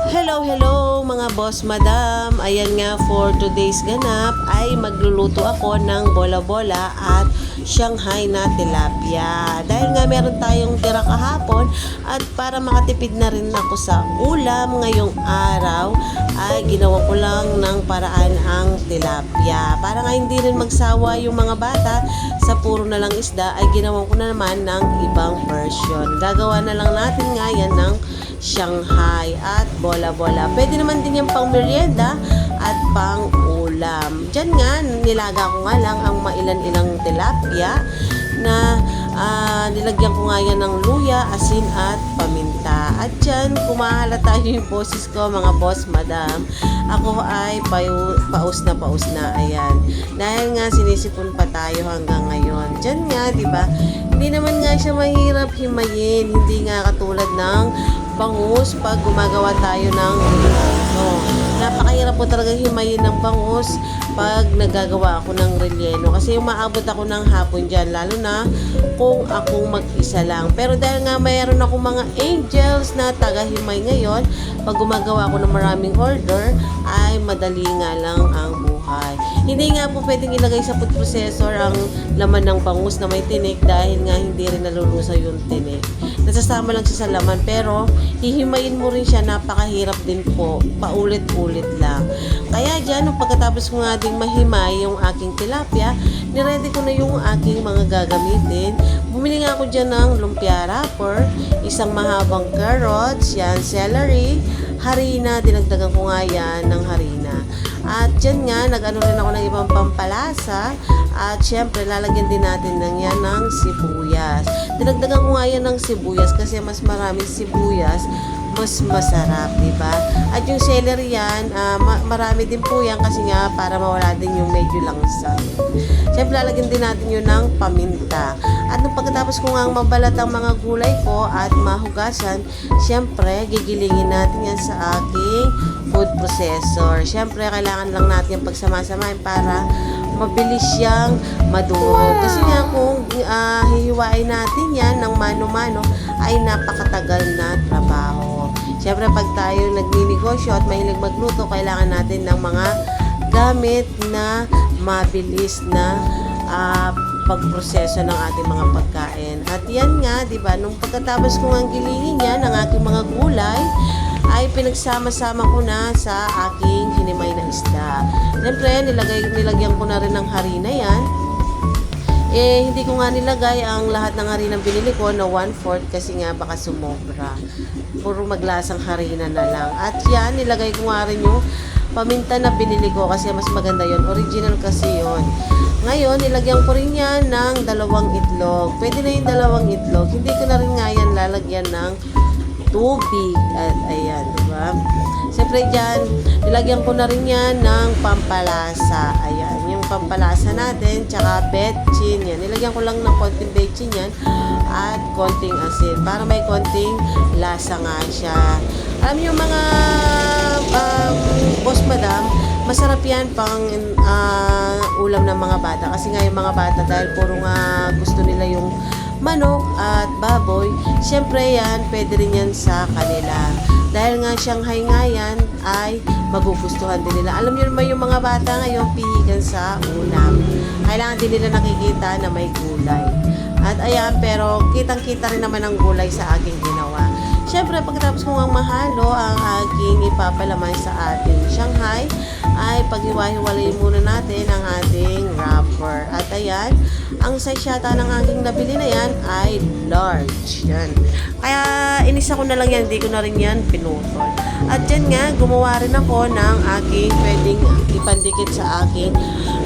Hello mga boss madam. Ayan nga, for today's ganap ay magluluto ako ng bola-bola at Shanghai na tilapia. Dahil nga meron tayong tira kahapon at para makatipid na rin ako sa ulam ngayong araw ay ginawa ko lang ng paraan ang tilapia. Para nga hindi rin magsawa yung mga bata sa puro na lang isda ay ginawa ko na naman ng ibang version. Gagawa na lang natin nga yan ng Shanghai at bola-bola. Pwede naman din yung pang merienda at pang ulam. Diyan nga, nilaga ko nga lang ang mailan-ilang tilapia na nilagyan ko nga yan ng luya, asin at paminta. At dyan, kumahalata yung boses ko mga boss madam. Ako ay paus na. Ayan. Dahil nga sinisipon pa tayo hanggang ngayon. Diyan nga, di ba? Hindi naman nga siya mahirap himayin. Hindi nga katulad ng bangus pag gumagawa tayo ng relleno. Napakahirap po talaga himayin ng bangus pag nagagawa ako ng relleno kasi umaabot ako ng hapon dyan, lalo na kung akong mag-isa lang. Pero dahil nga mayroon akong mga angels na taga-himay ngayon, pag gumagawa ako ng maraming order ay madali nga lang ang buhay. Hindi nga po pwedeng ilagay sa food processor ang laman ng bangus na may tinik dahil nga hindi rin nalulusaw yung tinik. Nasasama lang siya sa laman, pero hihimayin mo rin siya, napakahirap din po, paulit-ulit lang. Kaya dyan, nung pagkatapos ko nga ding mahimay yung aking tilapia, niready ko na yung aking mga gagamitin. Bumili nga ako dyan ng lumpia wrapper, isang mahabang carrots, yan, celery, harina, dinagdagan ko nga yan ng harina. At dyan nga, nag-ano rin ako ng ibang pampalasa. At syempre, lalagyan din natin ng yan ng sibuyas. Dinagdagan ko nga yan ng sibuyas kasi mas maraming sibuyas, mas masarap, diba? At yung celery yan, marami din po yan kasi nga para mawala din yung medyo langsa. Syempre, lalagyan din natin yun ng paminta. At nung pagkatapos ko nga mabalat ang mga gulay ko at mahugasan, syempre, gigilingin natin yan sa aking food processor. Syempre, kailangan lang natin yung pagsama-samahin para mabilis siyang madurog. Kasi nga kung hihiwain natin yan ng mano-mano ay napakatagal na trabaho. Siyempre pag tayo nagninegosyo at mahilig magluto, kailangan natin ng mga gamit na mabilis na pagproseso ng ating mga pagkain. At yan nga, di ba, nung pagkatapos kong ang gilingin yan ng aking mga gulay, ay pinagsama-sama ko na sa aking hinimay na isda. Siyempre, nilagyan ko na rin ng harina yan. Hindi ko nga nilagay ang lahat ng harinang binili ko na 1/4 kasi nga baka sumobra. Puro maglasang harina na lang. At yan, nilagay ko nga rin yung paminta na binili ko kasi mas maganda yon, original kasi yon. Ngayon, nilagyan ko rin yan ng 2 itlog. Pwede na yung 2 itlog. Hindi ko na rin nga yan lalagyan ng tubig. At ayan, diba? Siyempre dyan, nilagyan ko na rin yan ng pampalasa. Ayan, yung pampalasa natin, tsaka betchin yan. Nilagyan ko lang ng konting betchin yan at konting asin para may konting lasa nga siya. Alam yung mga boss madam, masarap yan pang ulam ng mga bata. Kasi nga yung mga bata, dahil puro nga gusto nila yung manok at baboy, syempre yan, pwede rin yan sa kanila. Dahil nga Shanghai nga yan, ay magugustuhan din nila. Alam niyo naman yung mga bata ngayon, pihigan sa ulam. Kailangan din nila nakikita na may gulay. At ayan, pero kitang-kita rin naman ang gulay sa aking ginawa. Siyempre, pagkatapos ko nga mahalo ang aking ipapalaman sa ating Shanghai, ay paghiwa-hiwalayin muna natin ang ating wrapper. At ayan, ang size yata ng aking nabili na yan ay large. Yan. Kaya inisa ko na lang yan, hindi ko na rin yan pinutol. At yan nga, gumawa rin ako ng aking pwedeng ipandikit sa aking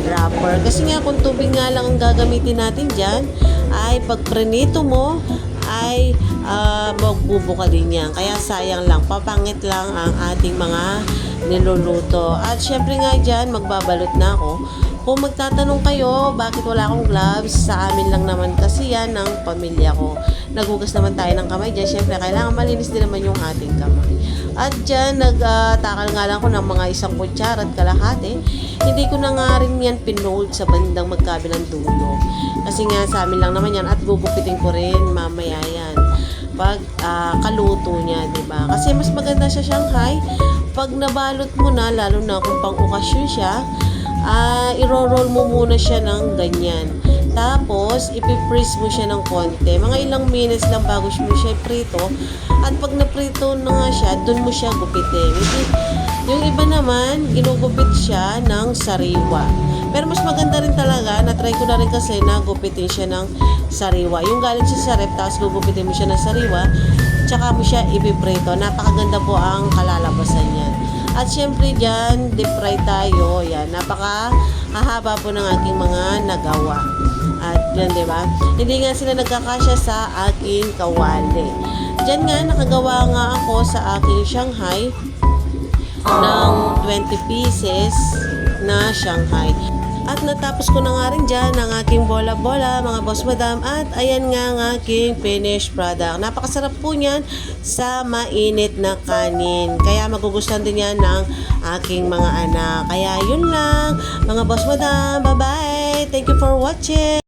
wrapper. Kasi nga, kung tubig nga lang ang gagamitin natin dyan, ay pag prenito mo, ay magbubuka din yan. Kaya sayang lang, papangit lang ang ating mga niluluto. At syempre nga dyan, magbabalot na ako. Kung magtatanong kayo, bakit wala akong gloves, sa amin lang naman kasi yan ng pamilya ko. Naghugas naman tayo ng kamay dyan. Syempre, kailangan malinis din naman yung ating kamay. At dyan, nagtakal nga lang ko ng mga 1 kutsara at kalahati. Hindi ko na nga rin yan pinold sa bandang magkabilang dulo. Kasi nga sa amin lang naman yan at gugupitin ko rin mamaya yan. pag kaluto niya, 'di ba? Kasi mas maganda sa Shanghai pag nabalot mo na, lalo na kung pang okasyon siya, iro-roll mo muna siya ng ganyan. Tapos, ipiprease mo siya ng konti. Mga ilang minutes lang bago mo siya prito. At pag naprito na nga siya, dun mo siya gupitin. Yung iba naman, ginugupit siya ng sariwa. Pero mas maganda rin talaga, na-try ko na rin kasi na gupitin siya ng sariwa. Yung galing siya sa rep, tapos gugupitin mo siya ng sariwa, tsaka mo siya ipiprito. Napakaganda po ang kalalabasan niyan. At syempre dyan, deep fry tayo. Yan, napakahaba po ng aking mga nagawa. At yan, di ba? Hindi nga sila nagkakasya sa aking kawali. Dyan nga, nakagawa nga ako sa aking Shanghai ng 20 pieces na Shanghai. At natapos ko na nga rin dyan ang aking bola-bola, mga boss madam. At ayan nga ang aking finished product. Napakasarap po niyan sa mainit na kanin. Kaya magugustuhan din yan ng aking mga anak. Kaya yun lang, mga boss madam. Bye-bye! Thank you for watching!